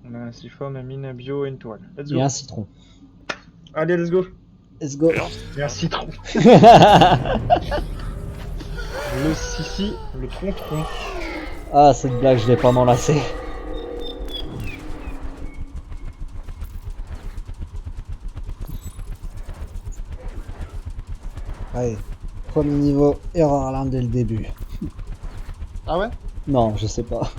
On a un siphon, un mine, un bio et une toile. Let's Et go. un citron. Allez, let's go. Let's go. Et un citron. Le sissi, le tronc-tronc. Ah, cette blague, je vais pas m'en lasser. Allez, premier niveau, erreur alarme dès le début. Ah ouais? Non, je sais pas.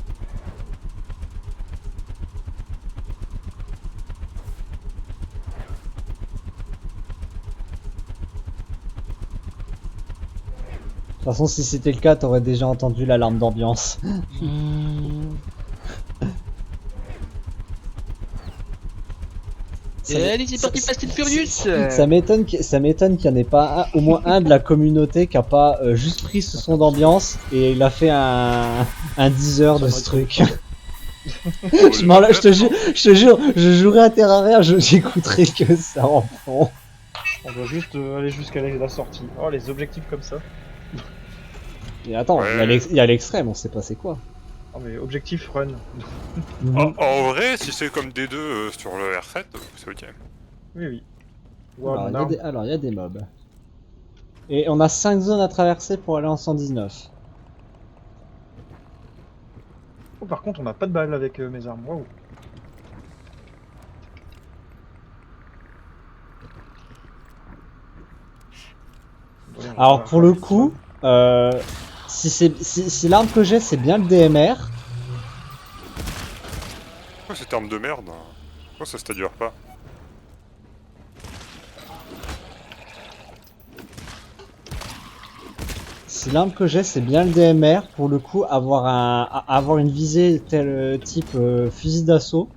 De toute façon, si c'était le cas, t'aurais déjà entendu l'alarme d'ambiance. Allez, c'est parti, Fast and Furious. Ça m'étonne qu'il n'y en ait pas au moins un de la communauté qui a pas juste pris ce son d'ambiance et il a fait un 10 heures de ce truc. Je te jure, je jouerai à Terraria, j'écouterai que ça en fond. On doit juste aller jusqu'à la sortie. Oh, les objectifs comme ça. Et attends, il y a l'extrême, on sait pas c'est quoi. Oh, mais objectif run. En vrai, si c'est comme D2 sur le R7, c'est ok. Oui, oui. Wow, Alors, il y a des mobs. Et on a 5 zones à traverser pour aller en 119. Oh, par contre, on n'a pas de balles avec mes armes. Waouh. Alors pour le coup, si l'arme que j'ai c'est bien le DMR. Pourquoi cette arme de merde? Pourquoi ça se dure pas? Si l'arme que j'ai c'est bien le DMR, pour le coup avoir une visée tel type fusil d'assaut,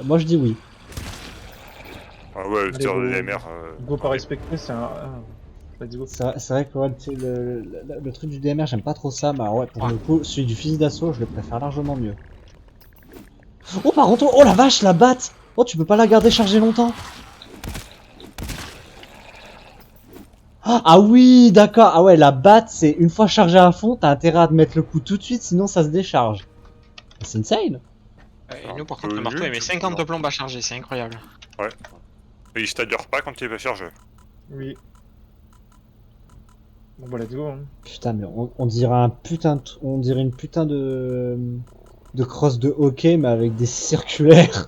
moi je dis oui. Ah ouais, le tir de DMR. Go par respecter, c'est un. Let's go. C'est vrai que ouais, le truc du DMR j'aime pas trop ça, mais alors, ouais, pour le coup celui du fusil d'assaut je le préfère largement mieux. Oh par contre, oh la vache, la batte! Oh tu peux pas la garder chargée longtemps? Ah oui, d'accord. Ah ouais, la batte, c'est une fois chargée à fond, t'as intérêt à te mettre le coup tout de suite, sinon ça se décharge. C'est insane. Et nous, par contre, le marteau, il met 50 plombes à charger, c'est incroyable. Ouais. Et il se dure pas quand il va charger. Oui. Bon bah let's go. Hein. Putain, mais on dirait un putain de, on dirait une putain de cross de hockey, mais avec des circulaires.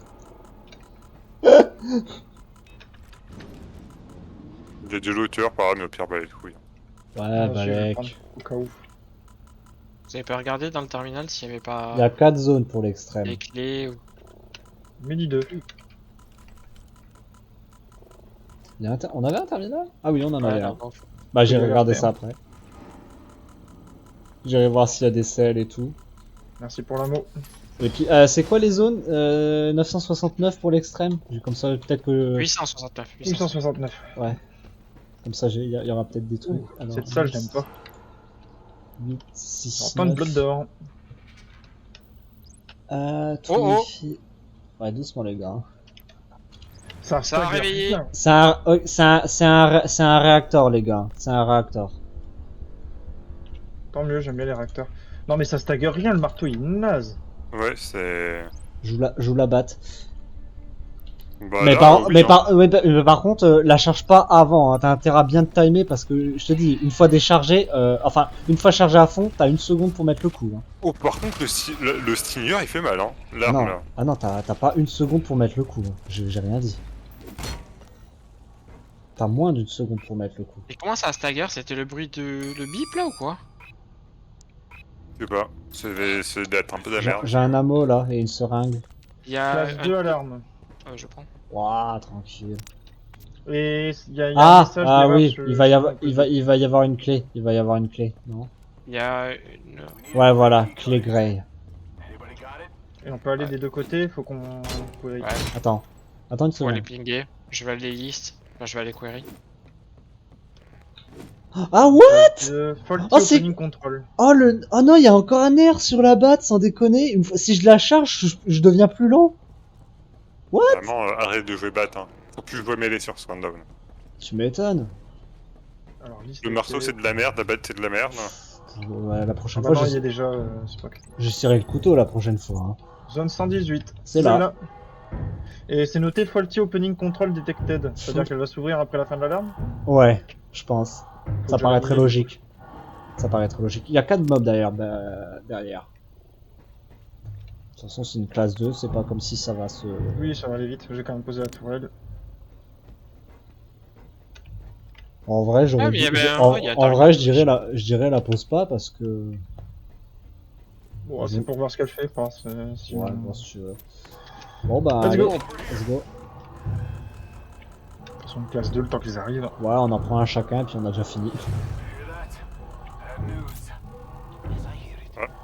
Il y a des looters, pareil, mais au pire, bah les couilles. Ouais, Je vais prendre Balek. au cas où. Vous avez pas regardé dans le terminal s'il y avait pas Il y a 4 zones pour l'extrême. des clés ou... Midi 2. On avait un terminal? Ah oui, on en avait Ouais, un. non, bon, Bah j'irai Oui, regarder ouais. ça après. J'irai voir s'il y a des selles et tout. Merci pour l'amour. Et puis, c'est quoi les zones 969 pour l'extrême. Comme ça, peut-être que... 869. 869. Ouais. Comme ça, il y aura peut-être des trucs. Ouh, Alors, cette salle, je l'aime pas. 8, 6, Plein de blocs dehors. Trinify... Ouais, doucement les gars. Ça a réveillé. C'est un réacteur les gars. C'est un réacteur. Tant mieux, j'aime bien les réacteurs. Non mais ça stagger rien, le marteau il est naze. Ouais, c'est. Joue la batte. Bah, Mais, là, oui, hein. par contre, la charge pas avant, hein. T'as intérêt à bien te timer parce que je te dis, une fois déchargé, enfin, une fois chargé à fond, t'as une seconde pour mettre le coup. Hein. Oh, par contre, le stinger il fait mal, hein. L'arme Non. là. Ah non, t'as pas une seconde pour mettre le coup. Hein. J'ai rien dit. T'as moins d'une seconde pour mettre le coup. Et comment ça stagger? C'était le bruit de bip là ou quoi? Je sais pas. C'est d'être un peu de la merde. J'ai un ammo là et une seringue. Il y a. Place 2 alarmes. Je prends. Ouah, tranquille. Et il y a un message Ah d'erreur oui, sur- il va y avoir une clé. Il va y avoir une clé, non? Il y a une. Ouais, voilà, clé Grey. Et on peut aller des deux côtés, faut qu'on... Ouais, Attends une pour aller seconde. pinguer. Je vais aller list. Enfin, je vais aller query. Ah what? Faulty Oh, c'est- opening control. Oh non, il y a encore un air sur la batte, sans déconner. Si je la charge, je deviens plus lent. Vraiment, arrête de jouer bat, hein. Faut plus jouer mêlée sur ce rundown. Ah, Tu m'étonnes. Alors, liste Le marteau c'est de la merde, la batte c'est de la merde. Ouais, la Ah prochaine bah fois, non, il y a déjà... c'est pas... j'essaierai le couteau la prochaine fois. Hein. Zone 118. C'est là. Celle-là. Et c'est noté Faulty Opening Control Detected. C'est-à-dire qu'elle va s'ouvrir après la fin de l'alarme. Ouais, je pense. Ça que paraît je très la logique. Ça paraît très logique. Il y a 4 mobs derrière. Derrière. De toute façon, c'est une classe 2, c'est pas comme si ça va se... Oui, ça va aller vite. J'ai quand même posé la tourelle. En vrai, j'aurais Ah, mais il y dit- avait un- en, ouais, il y a en Dark vrai, Knight je dirais la pose pas parce que... Bon, c'est pour voir ce qu'elle fait, pas. Si Ouais, bon, si tu veux. Bon bah, Let's allez, go. let's go. De toute façon, classe 2, le temps qu'ils arrivent. Ouais, on en prend un chacun et puis on a déjà fini.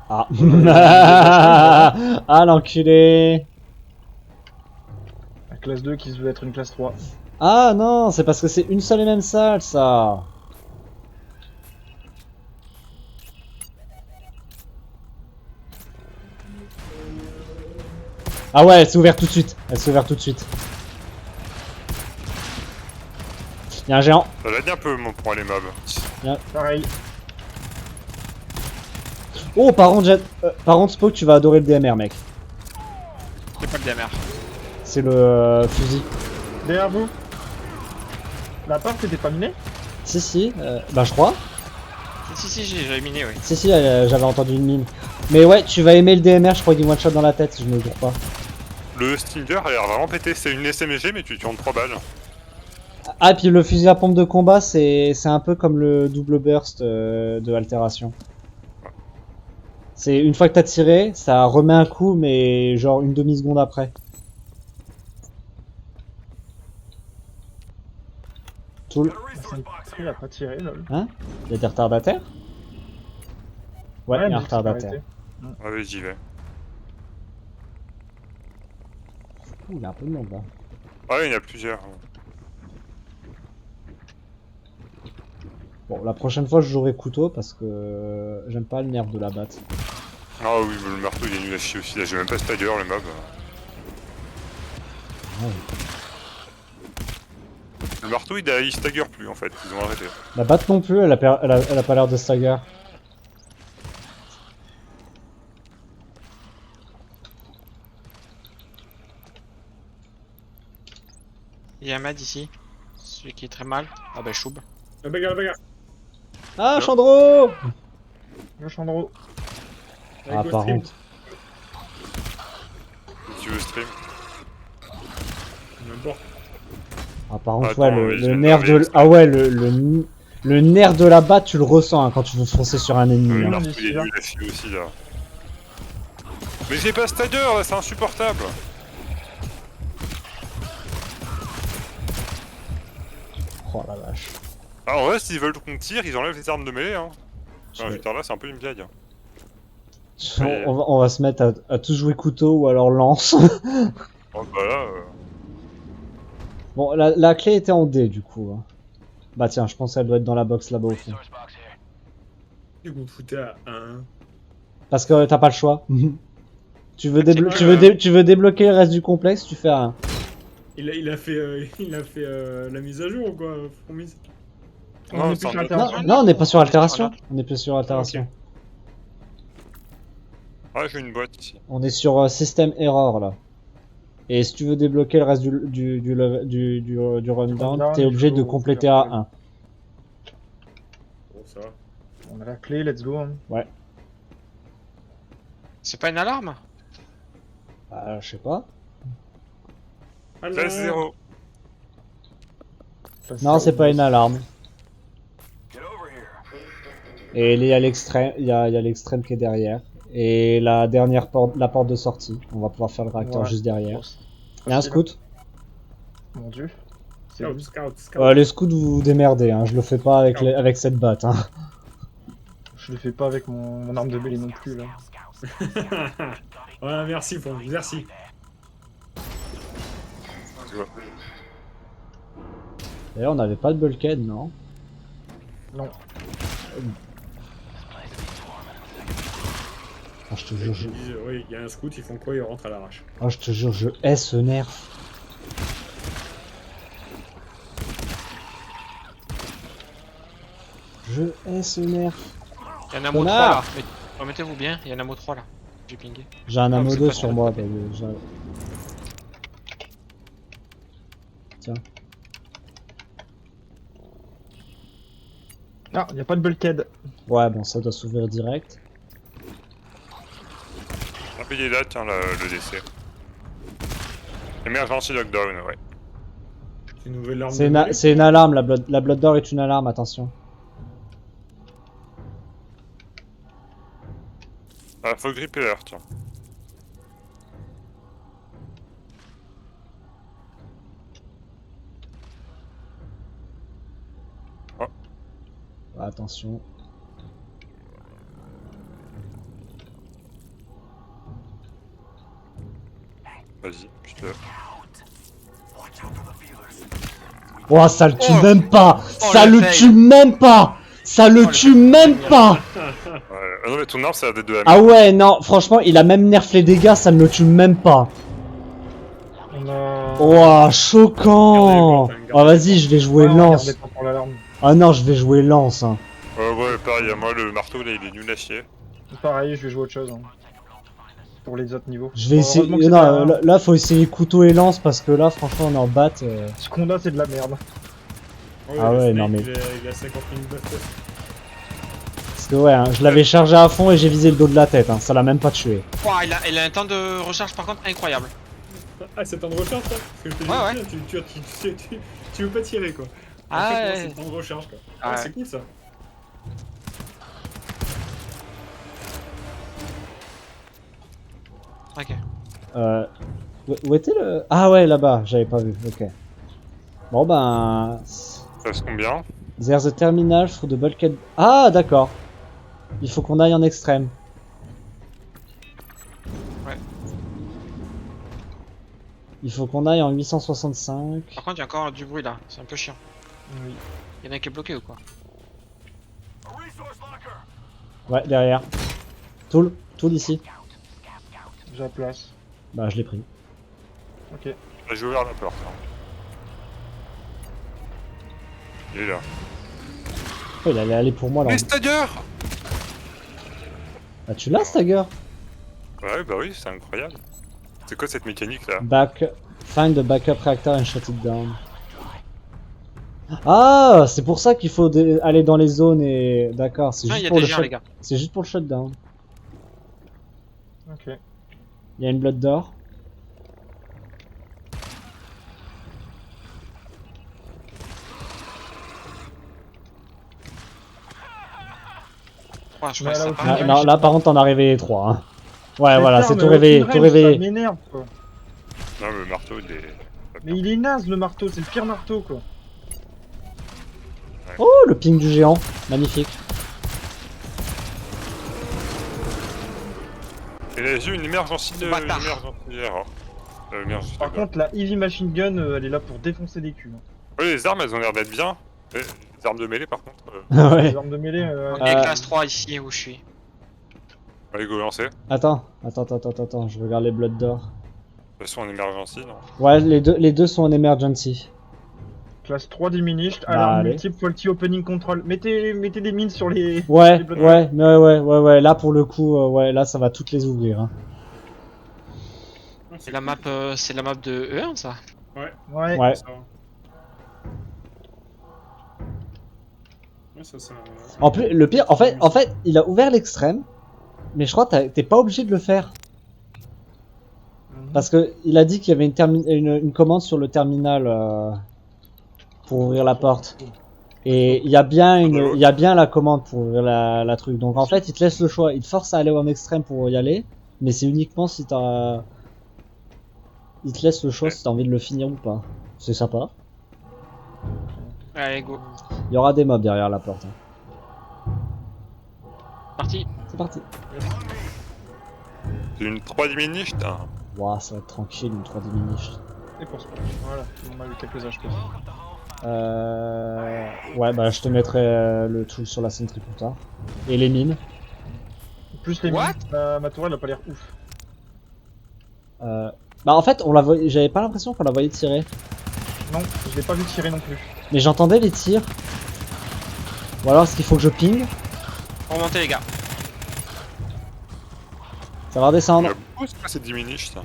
Ah. Ah, l'enculé. La classe 2 qui se veut être une classe 3. Ah non, c'est parce que c'est une seule et même salle, ça. Ah ouais, elle s'est ouverte tout de suite. Elle s'est ouverte tout de suite. Y'a un géant. Ça l'aide un peu pour les mobs. Pareil. Oh, par contre, par contre, Spock, tu vas adorer le DMR, mec. C'est pas le DMR. C'est le fusil. Derrière vous. L'appart était pas miné? Si, bah je crois. Si, j'avais miné, oui. Si, j'avais entendu une mine. Mais ouais, tu vas aimer le DMR, je crois qu'il one shot dans la tête si je me trompe pas. Le Stinger a l'air vraiment pété. C'est une SMG, mais tu tournes 3 balles. Ah, et puis le fusil à pompe de combat, c'est un peu comme le double burst de altération. C'est une fois que t'as tiré, ça remet un coup, mais genre une demi-seconde après. Tout le... Il a pas tiré, lol. Hein? Il y a des retardataires? Ouais, il y a un mais c'est retardataire. arrêté. Ah oui, j'y vais. Ouh, il y a un peu de monde là. Ah oui, il y en a plusieurs. Bon, la prochaine fois, je jouerai couteau parce que j'aime pas le nerf de la batte. Ah oui, mais le marteau il est nul à chier aussi. Là, j'ai même pas stagger le mob. Ouais. Le marteau il stagger plus en fait. Ils ont arrêté. La batte non plus, elle a pas l'air de stagger. Il y a un mad ici. Celui qui est très mal. Ah bah Choub. La bagarre, la bagarre. Ah, Non. Chandro! Le Chandro. Ah, Avec par Ghost contre. Si tu veux stream. Stream. N'importe. Ah, par contre, Attends, ouais, mais je le vais nerf t'enlever, de... Ah ouais, le nerf de la batte, tu le ressens hein, quand tu veux foncer sur un ennemi. Le hein. marteau il est nul à chier aussi là. Mais j'ai pas stagger là, c'est insupportable. Oh la vache. Ah, en vrai, s'ils veulent qu'on tire, ils enlèvent les armes de mêlée. Hein. Je Ah, vais- putain, là, c'est un peu une blague. On va se mettre à tous jouer couteau ou alors lance. Oh, bah là. Bon, la clé était en D du coup. Hein. Bah tiens, je pense qu'elle doit être dans la box là-bas au fond. Et vous me foutez à 1. Parce que t'as pas le choix. tu veux débloquer le reste du complexe, tu fais un. Il a fait la mise à jour quoi, promise. Non, On est c'est plus sur un l'altération. Non, on n'est pas sur altération. On est plus sur altération. Ah, j'ai une boîte ici. On est sur system error là. Et si tu veux débloquer le reste du rundown, t'es il obligé faut de compléter faire à le- 1. Bon, ça va. On a la clé, let's go. Hein. C'est pas une alarme? Bah, je sais pas. Ah non. 13-0. Non, c'est pas une alarme. Et il y a l'extrême, il y a l'extrême qui est derrière. Et la dernière porte, la porte de sortie. On va pouvoir faire le réacteur Ouais. juste derrière. Il y a un scout. Mon dieu. C'est Scout, scout, scout. Les scouts, vous vous démerdez. Hein. Je le fais pas avec, Scout. avec cette batte. Hein. Je le fais pas avec mon arme de mêlée non plus là. Voilà, merci, Fond, merci. Tu vois. D'ailleurs, on n'avait pas de bulkhead, non? Non. Ah, je te jure, Ils disent, oui, il y a un scout, ils font quoi? Ils rentrent à l'arrache. je te jure, je hais ce nerf. Je hais ce nerf. Il y en a un mot 3 Connard. là. Remettez-vous bien, il y en a un mot 3 là. J'ai pingé. J'ai un Non, ammo c'est 2 pas sur ça. moi. Tiens. Ah, y a pas de bulkhead. Ouais, bon, ça doit s'ouvrir direct. Ah, il est là, tiens, le DC. Emergency lockdown, ouais. C'est une nouvelle arme C'est de une, mêlée. c'est une alarme, la Blood Door est une alarme, attention. Ah, faut gripper l'heure, tiens. Attention. Vas-y, je te... Oh, ça le tue Oh. même pas! Ça le le fail. tue même pas! Ça le Oh, tue le même pas! Ouais. Ah non, mais ton arme, c'est la D2M. Ah ouais, non, franchement, il a même nerf les dégâts, ça ne le tue même pas. On a... Oh, choquant! Gardez les Oh, vas-y, je vais jouer Ouais, lance. regardez pas pour l'alarme. Ah non, je vais jouer lance. Hein. Ouais, pareil, moi, le marteau, là, il est nul à chier. Pareil, je vais jouer autre chose. Hein. Pour les autres niveaux. Je vais Bon, essayer. heureusement que c'est Non, pas- là, faut essayer couteau et lance parce que là, franchement, on est en batte. Ce qu'on a, c'est de la merde. Ah le ouais, Snake, non, mais- il a 50 000 buffs. Parce que ouais, hein, je l'avais chargé à fond et j'ai visé le dos de la tête. Hein. Ça l'a même pas tué. Ouah, il a un temps de recharge par contre incroyable. Ah, c'est temps de recharge, ça? Parce que je te dis, Ouais, tiens, tu veux pas tirer, quoi. En Ah fait, non, ouais. c'est le temps de recharge, quoi. Ah Ah, ouais. c'est cool, ça. Ok. Où était le. Ah ouais, là-bas, j'avais pas vu. Ok. Bon ben. Ça passe combien? There's a terminal through the bulkhead. Ah, d'accord. Il faut qu'on aille en extrême. Ouais. Il faut qu'on aille en 865. Par contre, il y a encore du bruit là, c'est un peu chiant. Oui. Il y en a un qui est bloqué ou quoi? Ouais, derrière. Tool ici. J'ai la place. Bah, je l'ai pris. Ok. J'ai ouvert la porte. Hein. Il est là. Oh, il allait aller pour moi là. Mais Stagger! Ah, tu l'as, Stagger? Ouais, bah oui, c'est incroyable. C'est quoi cette mécanique là? Find the backup reactor and shut it down. Ah, c'est pour ça qu'il faut aller dans les zones et. D'accord, c'est Ah, il y juste a pour des le gens, les gars. C'est juste pour le shutdown. Ok. Il y a une blood d'or. Ouais, je Mais crois que là, ça au part. final, Non, là par contre, on a réveillé 3. Hein. Ouais, Mais voilà, putain, c'est mais tout au réveillé, final, tout réveillé. Ça m'énerve, quoi. Non, le marteau, il est... Mais il est naze, le marteau. C'est le pire marteau, quoi. Oh, le ping du géant. Magnifique. Et là, j'ai eu une émergence Ce bâtard. Émergence Par contre, la Heavy Machine Gun, elle est là pour défoncer des culs. Hein. Ouais, les armes, elles ont l'air d'être bien. Les armes de mêlée, par contre, Ouais. Les armes de mêlée, On est classe 3 ici où je suis. allez, go lancer. De Attends, je regarde les blood d'or. toute façon, en émergency, non? Ouais, les deux sont en emergency. classe 3 diminished, Bah, alarme allez. multiple, faulty opening control. Mettez des mines sur les... Ouais, les blood ouais, mais ouais, là pour le coup, ouais, là ça va toutes les ouvrir. Hein. C'est la map de E1 ça. Ouais. Ouais. Ouais. Ça va. Ouais, ça. En plus, le pire, en fait, il a ouvert l'extrême, mais je crois que t'es pas obligé de le faire. Parce que il a dit qu'il y avait une commande sur le terminal pour ouvrir la porte. Et il y a bien la commande pour ouvrir la truc. Donc en fait, il te laisse le choix. Il te force à aller en extrême pour y aller, mais c'est uniquement si t'as. Il te laisse le choix si t'as envie de le finir ou pas. C'est sympa. Allez, go. Il y aura des mobs derrière la porte. Hein. Parti. C'est parti. C'est une 3 diminished, hein. Ouah, ça va être tranquille, une 3 minutes. Et pour ça. Voilà, on a eu quelques HP. Ouais, bah je te mettrai le tool sur la sentry plus tard. Et les mines. Plus les What mines. Ma tourelle a pas l'air ouf. Bah en fait, j'avais pas l'impression qu'on la voyait tirer. Non, je l'ai pas vu tirer non plus. Mais j'entendais les tirs. Ou alors est-ce qu'il faut que je ping? Remontez les gars. Ça va redescendre. Oh, c'est quoi ces diminish ça?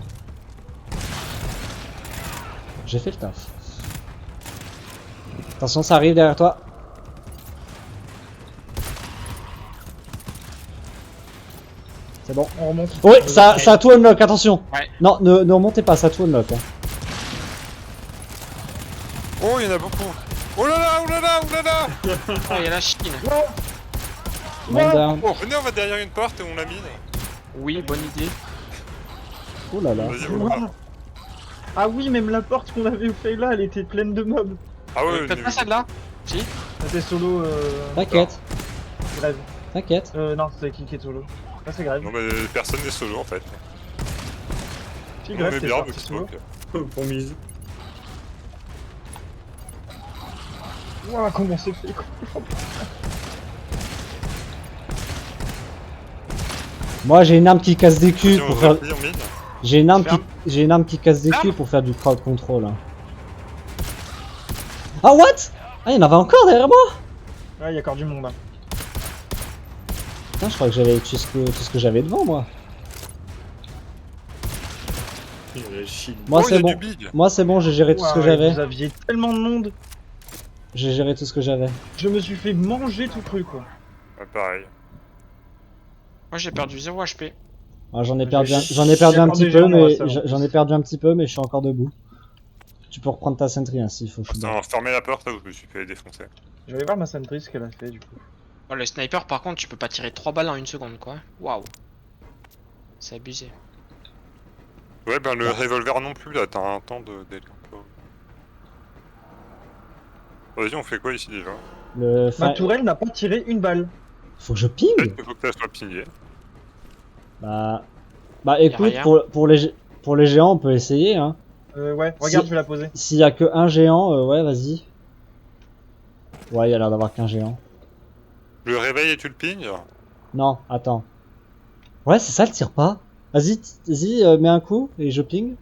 J'ai fait le taf. Attention, ça arrive derrière toi. C'est bon. On remonte. Oui, ça a tout unlock, attention. Ouais. Non, ne remontez pas, ça a tout unlock. Hein. Oh, il y en a beaucoup. Oh là là, oh là là, oh là là. Oh, il y a la Chine. Man down. Oh, venez, on va derrière une porte et on la mine. Oui, bonne idée. Oh là là. Vas-y, on va. Ouah. Ah oui, même la porte qu'on avait fait là, elle était pleine de mobs. Ah ouais, Peut-être pas celle-là. Si. C'était solo. T'inquiète, Grève. t'inquiète. Non, c'est qui est solo. Là, c'est grave. Non, mais personne n'est solo en fait. Si, On grève, est t'es bien, parti mais solo. Promise. Ouah, comment c'est fait quoi. Moi j'ai une arme qui casse des culs Si on pour faire. on mine. J'ai une arme qui. Ferme. J'ai une arme qui casse des Ferme. culs pour faire du crowd control. Hein. Ah what? Ah y'en avait encore derrière moi? Ouais, il y a encore du monde. Hein. Putain, je crois que j'avais tué tout ce que j'avais devant moi. Il y a la Chine. Moi Oh, il y c'est a bon. du big. Moi c'est bon, j'ai géré tout ce que Ouah, j'avais. Vous aviez tellement de monde. J'ai géré tout ce que j'avais. Je me suis fait manger tout cru quoi. Ouais, pareil. Moi, j'ai perdu 0 HP. Ah, j'en ai J'ai- perdu un j'ai petit encore des peu, gens, moi, mais ça, en j'en ai plus. perdu un petit peu, mais je suis encore debout. Tu peux reprendre ta sentry hein, s'il faut. Je suis Putain, fermez la porte là où je me suis fait défoncer. Je vais voir ma sentry ce qu'elle a fait du coup. Oh, le sniper, par contre, tu peux pas tirer 3 balles en 1 seconde, quoi. Waouh. C'est abusé. Ouais, ben le revolver non plus là, t'as un temps d'être un peu. Vas-y, on fait quoi ici déjà? Le Ma fin... tourelle n'a pas tiré une balle. Faut que je ping. Peut-être qu'il faut que ça soit pingé. Bah écoute, rien. pour les géants, on peut essayer. Hein. Ouais, regarde, Si- je vais la poser. S'il y a que un géant, ouais, vas-y. Ouais, il y a l'air d'avoir qu'un géant. Je le réveille et tu le ping? Non, attends. Ouais, c'est ça, le tire pas. Vas-y, mets un coup et je ping.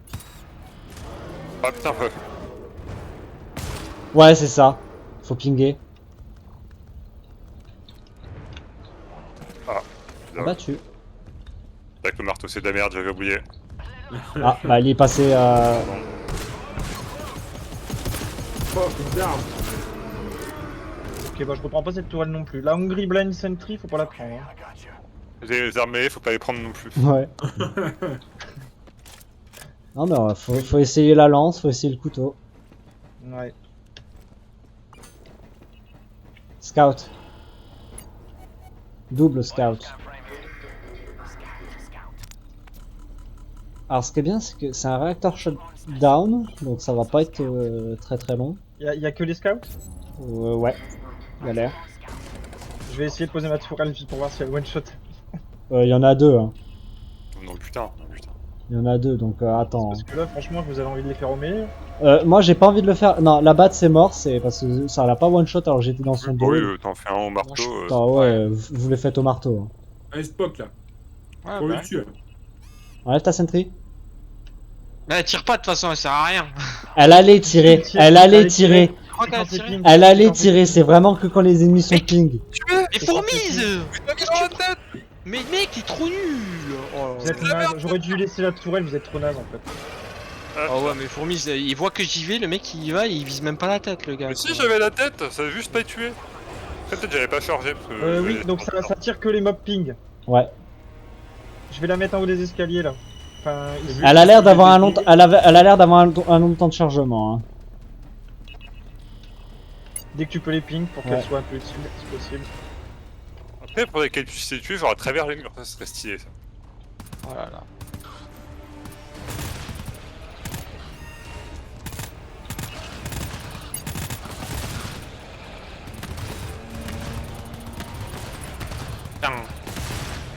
Ah putain, ouais. Ouais, c'est ça. Faut pinguer. Bien. Battu. Avec le marteau, c'est de la merde, j'avais oublié. Ah, bah il est passé à. Oh, putain. Ok, bah je reprends pas cette tourelle non plus. La Hungry Blind Sentry, faut pas la prendre. Hein. Les armées, faut pas les prendre non plus. Ouais. Non, mais faut essayer la lance, faut essayer le couteau. Ouais. Scout. Double scout. Alors ce qui est bien, c'est que c'est un réacteur shutdown, donc ça va pas être très très long. Y a que les scouts? Ouais, il a l'air. Je vais essayer de poser ma tourelle juste pour voir si elle one shot. Il y en a deux, hein. Non, putain, non, putain. Il y en a deux, donc attends. Parce que là, franchement, vous avez envie de les faire au meilleur. Moi j'ai pas envie de le faire. Non, la batte c'est mort, c'est parce que ça l'a pas one shot alors j'étais dans son Bah oui, dos. t'en fais un au marteau. Ah ouais, vous les faites au marteau. Hein. Un Spock là. Ouais, Pour bah. le tuer. Enlève ta sentry. Mais elle tire pas de toute façon, elle sert à rien. Elle allait tirer, elle allait tirer, Pourquoi t'as tiré elle allait tirer, c'est vraiment que quand les ennemis sont ping. Mais fourmise. Mais mec, t'es trop nul. Oh, Vous êtes naze. J'aurais dû laisser la tourelle, vous êtes trop naze en fait. oh ouais, mais fourmise, il voit que j'y vais, le mec il y va, il vise même pas la tête, le gars. Mais si j'avais la tête, ça a juste pas tué. Après, peut-être j'avais pas chargé parce que. Oui, donc ça tire que les mobs ping. Ouais. Je vais la mettre en haut des escaliers là. Enfin, ici. Elle a l'air d'avoir un long, elle a l'air d'avoir un long temps de chargement. Hein. Dès que tu peux les ping pour qu'elles Ouais. soient un peu utiles si possible. Après, pour qu'elle puisse les tuer, genre à travers les murs, ça serait stylé ça. Oh là là.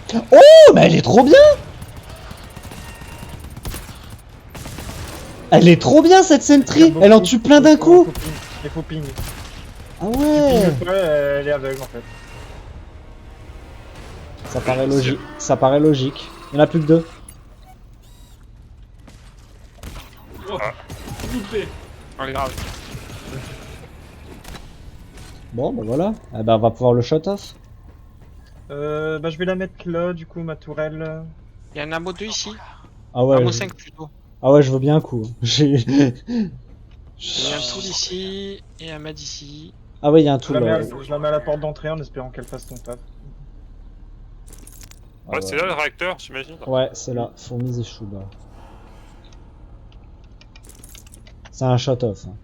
Putain. Oh, mais elle est trop bien. Elle est trop bien cette sentry. Elle en tue plein d'un coup. Il faut ping. Ah ouais. Ping pas, elle est aveugle en fait. Ça paraît logique. Ça paraît logique. Il y en a plus que deux. Oh, loupé. Oh, grave. Bon, bah voilà. Eh ben, on va pouvoir le shut off. Bah je vais la mettre là du coup ma tourelle. Il y a un Amo 2 ici. Ah ouais, Amo je... 5 plutôt. ah ouais, je veux bien un coup. J'ai... Il y a un tool ici et un med ici. Ah ouais, il y a un Je tout la, mets là. à, je la mets à la porte d'entrée en espérant qu'elle fasse son taf. Ah Ouais, c'est là le réacteur, j'imagine. Ouais, c'est là. Fourmis et choux là. C'est un shut-off. Hein.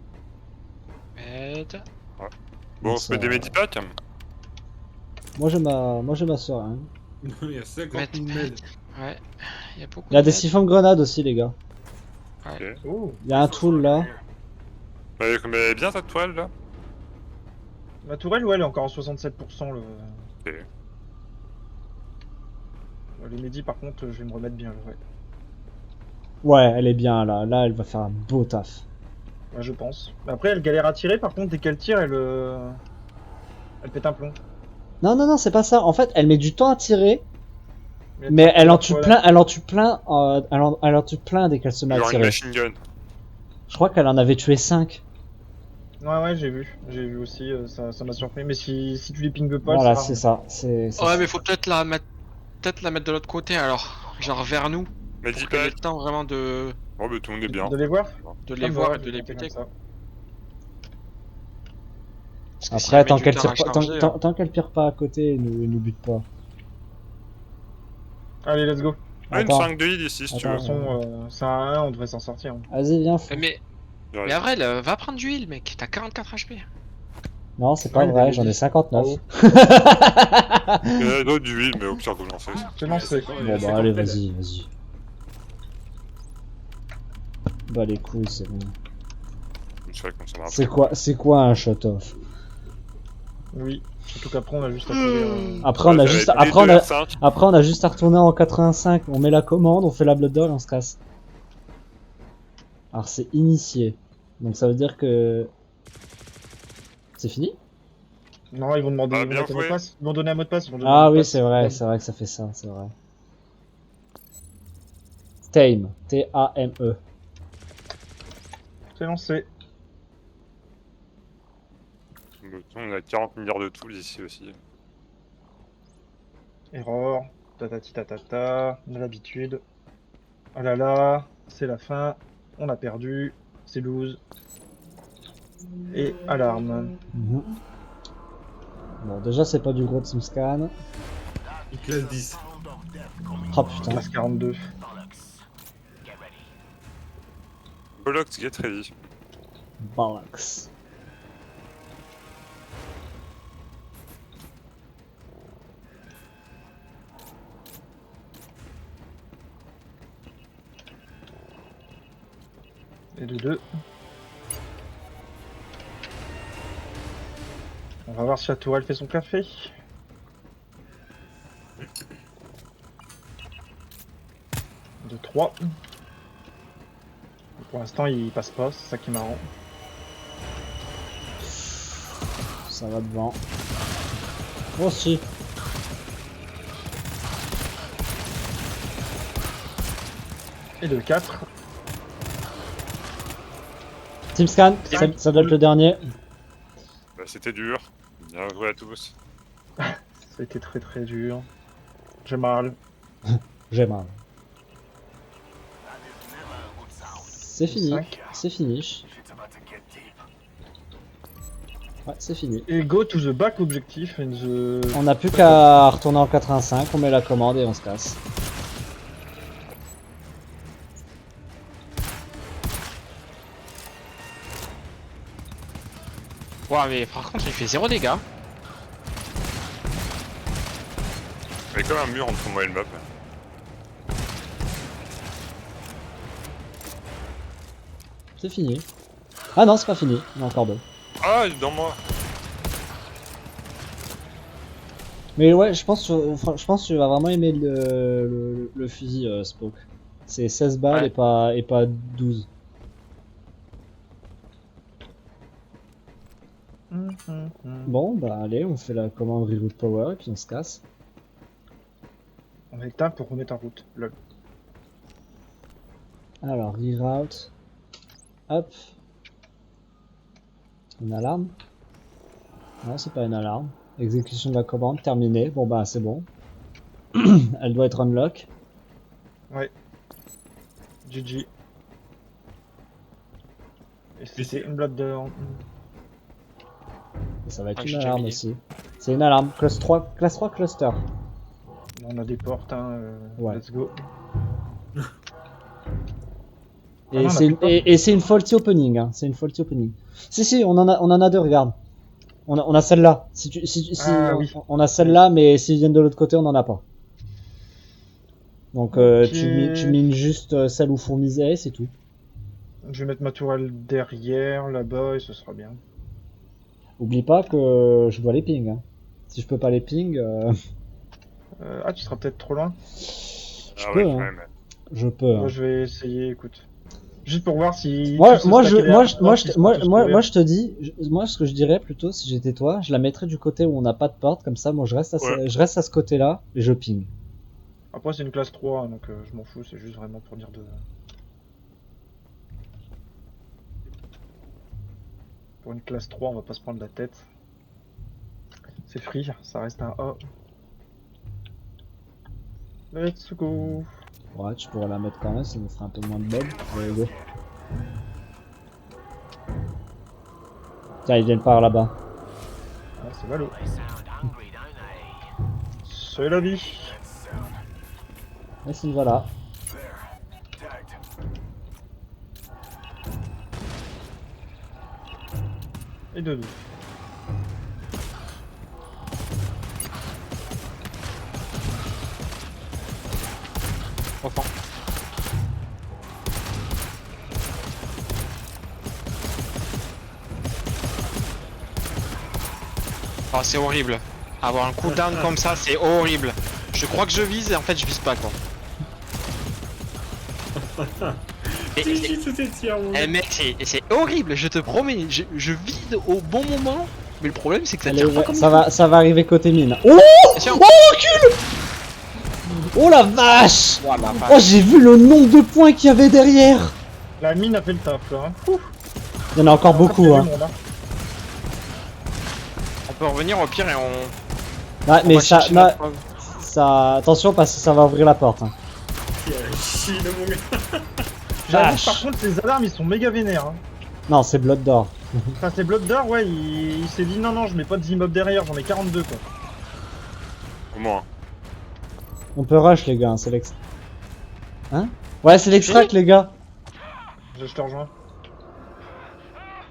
Med. Bon, on se met des medipacks. Moi j'ai ma seringue. Il y a 50 Med. 000 mètres. Ouais. Il y a beaucoup Il y a de des med. siphons de grenades aussi les gars. Ouais. Oh, Il y a un tool là. Mais elle est bien ta toile là. ma tourelle, ouais, elle est encore à 67%. Ok. Les médis, par contre, je vais me remettre bien. Ouais, Ouais, elle est bien là. Là, elle va faire un beau taf. ouais, je pense. Après, elle galère à tirer, par contre, dès qu'elle tire, elle pète un plomb. Non, non, non, c'est pas ça. En fait, elle met du temps à tirer, elle mais tire elle en plusieurs tue fois, plein. Elle en tue plein. Elle en tue plein dès qu'elle se met à Genre une tirer. machine gun. Je crois qu'elle en avait tué 5. Ouais, j'ai vu aussi, ça m'a surpris. Mais si tu les pingues pas, Voilà, elle sert à c'est rien. ça. C'est Ouais, ça. mais faut peut-être la mettre. Peut-être la mettre de l'autre côté alors. Genre vers nous. Pour qu'elle ait Medipack. le temps vraiment de Oh, bah tout le monde est bien. De les voir les Ah, voir bah, et de je les vais tenter buter. comme ça. Parce que si Après, elle met tant du qu'elle temps tire à pas, charger, tant qu'elle tire pas à côté, elle nous bute pas. Allez, let's go. Ah, une Attends. 5 de heal ici si tu De veux. toute façon, c'est un 1, on devrait s'en sortir. Hein. Vas-y, viens fou. Mais Avril, va prendre du heal, mec. T'as 44 HP. Non, c'est pas Ouais, vrai. il J'en ai avait 59. dit. Il y en a d'autres du heal, mais au pire, vous lancez. C'est lancé. Bon bah allez, vas-y. Bah les couilles, c'est bon. C'est vrai qu'on s'en C'est quoi un shut-off? Oui. Surtout qu'après, on a juste à courir. Après on a juste à retourner en 85, on met la commande, on fait la Blood Dog, on se casse. Alors c'est initié. Donc ça veut dire que c'est fini? Non, ils vont demander Ah, ils vont bien mettre un mot de joué. passe. Ils vont donner un mot de passe. Ils vont donner un Ah mot de oui, passe. c'est vrai que ça fait ça, c'est vrai. Tame, T-A-M-E. C'est lancé. On a 40 milliards de tools ici aussi. Error. Tatati tatata. On a l'habitude. Oh là là. C'est la fin. On a perdu. C'est lose. Et alarme. Mhm. Bon déjà c'est pas du gros team scan. Il classe 10. Oh putain. Classe 42. Bollocks, get ready. Bollocks. Et de 2. On va voir si la tourelle fait son café. De 3. Pour l'instant, il passe pas, c'est ça qui est marrant. Ça va devant. Oh si. Et de 4. Team scan, ça doit être le dernier. Bah, c'était dur. Bien joué à tous. Ça a été très très dur. J'ai mal. J'ai mal. C'est fini. 5. C'est finish. Ouais, c'est fini. Et go to the back objectif in the... On n'a plus qu'à retourner en 85, on met la commande et on se casse. Ouais, mais par contre, il fait 0 dégâts. Il y a comme un mur entre moi et le mob. C'est fini. Ah non, c'est pas fini, il y en a encore deux. Ah, il est dans moi. Mais ouais, je pense que tu vas vraiment aimer le fusil Spoke. C'est 16 balles Ouais. et pas 12. Bon, bah allez, on fait la commande Reroute Power et puis on se casse. On a le temps pour remettre en route. Lol. Alors, reroute. Hop. Une alarme? Non, c'est pas une alarme. Exécution de la commande, terminée. Bon bah c'est bon. Elle doit être unlock. GG. Et c'était une blood de... Et ça va être Ah, une j'ai déjà alarme mis. aussi. C'est une alarme. Classe 3 cluster. On a des portes, hein. Ouais. Let's go. Et non, on a c'est plus de porte. et c'est une faulty opening. Hein. C'est une faulty opening. Si, on en a deux, regarde. On a celle-là. Si Ah, oui. on a celle-là, mais s'ils viennent de l'autre côté, on en a pas. Donc Ok. tu mines juste celle où fourmisait, c'est tout. Je vais mettre ma tourelle derrière, là-bas, et ce sera bien. Oublie pas que je dois les ping. Hein. Si je peux pas les ping, Ah, tu seras peut-être trop loin. je Ah peux. ouais, Hein. ouais, mais... Je peux. Moi, Hein. je vais essayer, écoute. Juste pour voir si... Moi, tous se moi, je, stacker moi, derrière, je, moi, qu'ils je, seront moi, tous moi, couverts. moi, je te dis, moi, ce que je dirais plutôt, si j'étais toi, je la mettrais du côté où on n'a pas de porte, comme ça, moi, je reste Ouais. je reste à ce côté-là et je ping. Après, c'est une classe 3, hein, donc je m'en fous, c'est juste vraiment pour dire de... Pour une classe 3, on va pas se prendre la tête. C'est free, ça reste un A. Let's go. Ouais, tu pourrais la mettre quand même, ça nous ferait un peu moins de bob. Allez, go. Tiens, ils viennent par là-bas. Ah, c'est Valo. C'est la vie. Et s'il va là. Et de deux. Enfant. Oh, c'est horrible. Avoir un cooldown comme ça, c'est horrible. Je crois que je vise et en fait je vise pas quoi. Si, si, c'était tir, mon Eh gars. mec, c'est horrible, je te promets, je vise au bon moment, mais le problème c'est que ça Allez, tire pas comme ça va arriver côté mine. Oh, Attention. oh la vache! Oh, la vache. Oh, j'ai vu le nombre de points qu'il y avait derrière! La mine a fait le taf, là. Hein. Ouf. Il y en a encore beaucoup, Il y a hein. du monde, hein. On peut revenir au pire et on. Ouais, on mais va ça, chercher notre preuve. ça, attention parce que ça va ouvrir la porte. Hein. Il a chié, mon gars. J'avoue, Vache. par contre, les alarmes, ils sont méga vénères. Hein. Non, c'est Blood d'or. Enfin, c'est Blood d'or, ouais, il s'est dit non, je mets pas de Z-mob derrière, j'en ai 42, quoi. Au moins. On peut rush, les gars, hein, c'est l'ex. Hein? Ouais, c'est l'extract, les gars. Je te rejoins.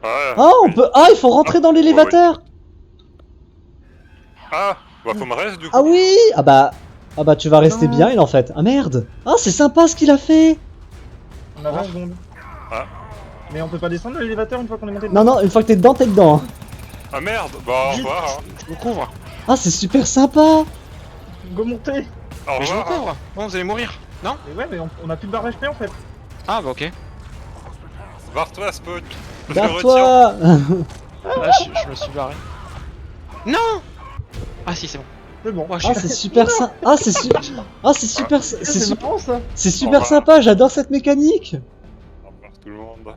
Ouais, Ah, on oui. peut. Ah, il faut rentrer dans l'élévateur! Ah, bah faut me reste du coup. Ah oui! Ah bah, tu vas rester Non. bien, il en fait. Ah merde! Ah, c'est sympa ce qu'il a fait! On a 20 secondes. Ah. Mais on peut pas descendre de l'élévateur une fois qu'on est monté Non, non, une fois que t'es dedans, t'es dedans. Hein. Ah merde, bah au Vite, revoir. Hein. je vous couvre. Ah, c'est super sympa! Go monter. Au Mais je vous revoir. Hein. couvre. Bon, vous allez mourir. Non? Et ouais, mais on a plus de barre HP en fait. Ah bah ok. Barre-toi, Spot. Je retire. Barre-toi! Là, je me suis barré. Non! Ah si, c'est bon. C'est bon. Oh, je Ah, suis- c'est super sympa! Ah, c'est super! Ah, c'est super! C'est marrant ça. C'est super sympa, j'adore cette mécanique! Au revoir tout le monde.